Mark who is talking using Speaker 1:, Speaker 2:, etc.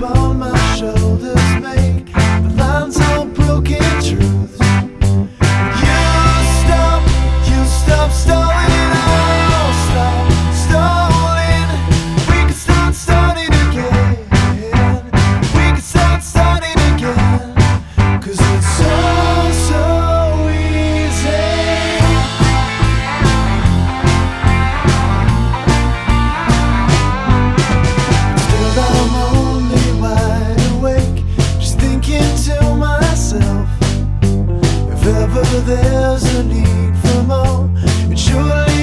Speaker 1: upon my shoulders make the lines of broken truths. You stop stalling, I'll stop stalling. We can start starting again. We can start starting again. 'Cause it's so easy. Still I'm only wide awake, just thinking to myself, if ever there's a need for more, it surely